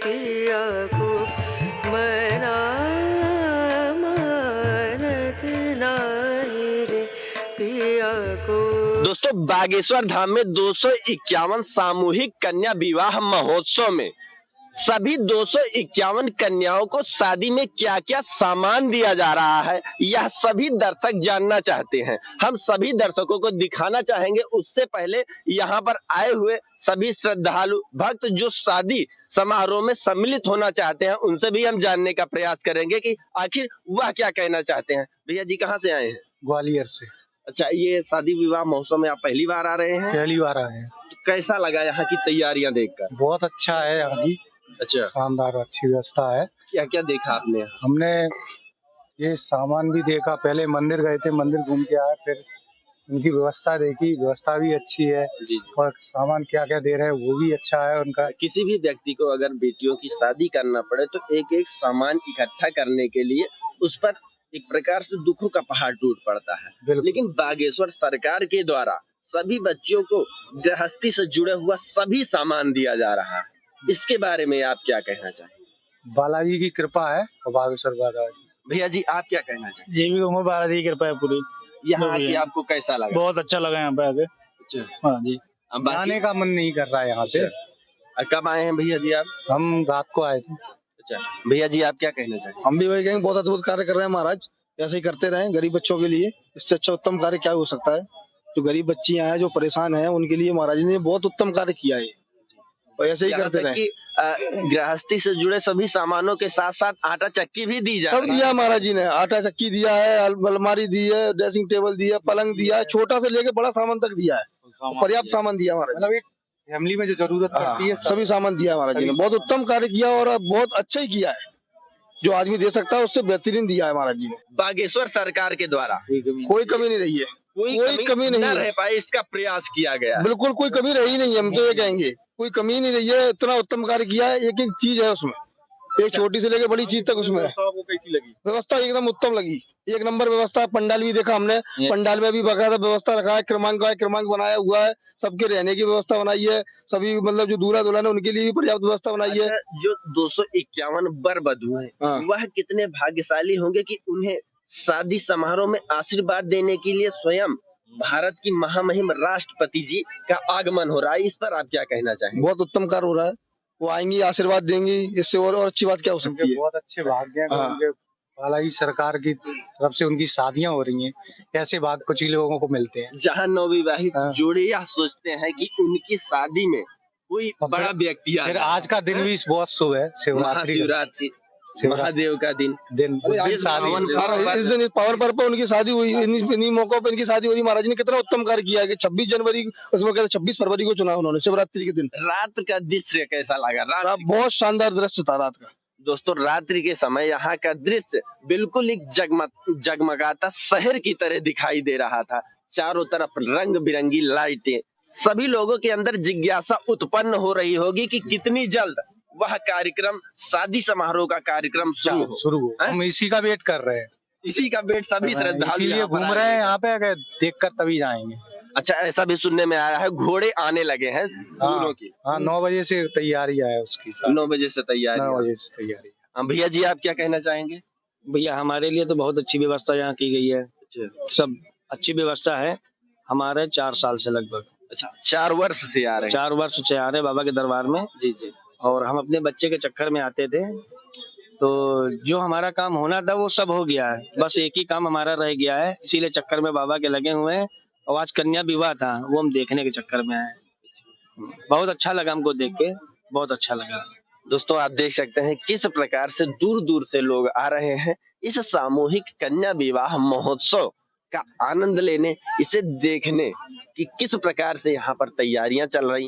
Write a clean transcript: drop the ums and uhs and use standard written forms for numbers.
पिया को मना मानत नाई रे पिया को। दोस्तों, बागेश्वर धाम में 251 सामूहिक कन्या विवाह महोत्सव में सभी 251 कन्याओं को शादी में क्या क्या सामान दिया जा रहा है, यह सभी दर्शक जानना चाहते हैं। हम सभी दर्शकों को दिखाना चाहेंगे। उससे पहले यहाँ पर आए हुए सभी श्रद्धालु भक्त जो शादी समारोह में सम्मिलित होना चाहते हैं, उनसे भी हम जानने का प्रयास करेंगे कि आखिर वह क्या कहना चाहते हैं। भैया जी कहाँ से आए हैं? ग्वालियर से। अच्छा, ये शादी विवाह महोत्सव में आप पहली बार आ रहे हैं? पहली बार आए हैं। तो कैसा लगा यहाँ की तैयारियां देखकर? बहुत अच्छा है यहाँ की। अच्छा, शानदार अच्छी व्यवस्था है। क्या क्या देखा आपने? हमने ये सामान भी देखा, पहले मंदिर गए थे, मंदिर घूम के आए, फिर उनकी व्यवस्था देखी, व्यवस्था भी अच्छी है। जी। और सामान क्या क्या दे रहे हैं वो भी अच्छा है उनका। किसी भी व्यक्ति को अगर बेटियों की शादी करना पड़े तो एक एक सामान इकट्ठा करने के लिए उस पर एक प्रकार से दुखों का पहाड़ टूट पड़ता है। लेकिन बागेश्वर सरकार के द्वारा सभी बच्चियों को गृहस्थी से जुड़े हुआ सभी सामान दिया जा रहा है। इसके बारे में आप क्या कहना चाहेंगे? बालाजी की कृपा है और बागेश्वर बालाजी। भैया जी आप क्या कहना चाहेंगे? ये भी उमर बालाजी की कृपा है पूरी। यहाँ आके आपको कैसा लगा? बहुत अच्छा लगा यहाँ पे आके। अच्छा, हाँ जी। आने का मन नहीं कर रहा है यहाँ से। कब आए हैं भैया जी आप? हम रात को आए थे। अच्छा, भैया जी आप क्या कहना चाहेंगे? हम भी वही कहेंगे, बहुत अद्भुत कार्य कर रहे हैं महाराज, ऐसे ही करते रहें गरीब बच्चों के लिए। इससे अच्छा उत्तम कार्य क्या हो सकता है? जो गरीब बच्चियां हैं, जो परेशान हैं, उनके लिए महाराज ने बहुत उत्तम कार्य किया है और ऐसे ही करते रहें। गृहस्थी से जुड़े सभी सामानों के साथ साथ आटा चक्की भी दी सब दिया महाराज जी ने। आटा चक्की दिया है, अलमारी दी है, ड्रेसिंग टेबल दिया, पलंग दिया है, छोटा से लेके बड़ा सामान तक दिया है। पर्याप्त सामान दिया महाराज। मतलब एक फैमिली में जो जरूरत पड़ती है सभी सामान दिया महाराज जी ने। बहुत उत्तम कार्य किया और बहुत अच्छा ही किया है। जो आदमी दे सकता है उससे बेहतरीन दिया है महाराज जी ने। बागेश्वर सरकार के द्वारा कोई कमी नहीं रही है। कोई कमी नहीं रह पाई, इसका प्रयास किया गया। बिल्कुल कोई कमी रही नहीं है। हम तो ये कहेंगे कोई कमी नहीं रही है। इतना उत्तम कार्य किया है। एक एक चीज है उसमें, एक छोटी से लेकर बड़ी चीज तक उसमें है। कैसी लगी? व्यवस्था एकदम उत्तम लगी। एक नंबर व्यवस्था। पंडाल भी देखा हमने, पंडाल में भी बकायदा व्यवस्था रखा है। क्रमांक बनाया हुआ है। सबके रहने की व्यवस्था बनाई है। सभी मतलब जो दूल्हा दुल्हन है उनके लिए भी पर्याप्त व्यवस्था बनाई है। जो 251 वर वधू है, वह कितने भाग्यशाली होंगे कि उन्हें शादी समारोह में आशीर्वाद देने के लिए स्वयं भारत की महामहिम राष्ट्रपति जी का आगमन हो रहा है। इस पर आप क्या कहना चाहेंगे? बहुत उत्तम कार्य हो रहा है। वो आएंगी, आशीर्वाद देंगी, इससे और अच्छी बात क्या हो सकती है? बहुत अच्छे भाग्य हैं। बालाजी सरकार की तरफ से उनकी शादियां हो रही हैं। ऐसे भाग कुछ ही लोगों को मिलते हैं। जहाँ नवविवाहित जोड़े यह सोचते हैं कि उनकी शादी में कोई बड़ा व्यक्ति आए। फिर आज का दिन भी बहुत शुभ है, शिवरात्रि, महादेव का दिन। इस दिन पावन पर्व पर उनकी शादी हुई। इन्हीं मौकों पर इनकी शादी हुई। महाराज ने कितना उत्तम कार्य किया है कि 26 जनवरी, उसमें कहते 26 फरवरी को चुना उन्होंने, शिवरात्रि के दिन। रात का दृश्य कैसा लगा? बहुत शानदार दृश्य था रात का। दोस्तों, रात्रि के समय यहाँ का दृश्य बिल्कुल एक जगमगाता शहर की तरह दिखाई दे रहा था। चारों तरफ रंग बिरंगी लाइटें। सभी लोगों के अंदर जिज्ञासा उत्पन्न हो रही होगी कि कितनी जल्द वह कार्यक्रम, शादी समारोह का कार्यक्रम शुरू हो। हम इसी का वेट कर रहे हैं। इसी का वेट सभी श्रद्धालु घूम रहे हैं यहाँ पे, देख कर तभी जाएंगे। अच्छा, ऐसा भी सुनने में आया है घोड़े आने लगे हैं दोनों की। 9 बजे से तैयारी है उसकी। 9 बजे से तैयारी। 9 बजे से तैयारी। हाँ भैया जी आप क्या कहना चाहेंगे? भैया हमारे लिए तो बहुत अच्छी व्यवस्था यहाँ की गई है। सब अच्छी व्यवस्था है। हमारे 4 साल से लगभग। अच्छा, 4 वर्ष से आ रहे हैं? 4 वर्ष से आ रहे हैं बाबा के दरबार में। जी। और हम अपने बच्चे के चक्कर में आते थे, तो जो हमारा काम होना था वो सब हो गया है। बस एक ही काम हमारा रह गया है, इसीलिए चक्कर में बाबा के लगे हुए हैं। और आज कन्या विवाह था, वो हम देखने के चक्कर में आए। बहुत अच्छा लगा हमको देख के, बहुत अच्छा लगा। दोस्तों आप देख सकते हैं किस प्रकार से दूर दूर से लोग आ रहे हैं इस सामूहिक कन्या विवाह महोत्सव का आनंद लेने, इसे देखने कि किस प्रकार से यहाँ पर तैयारियां चल रही।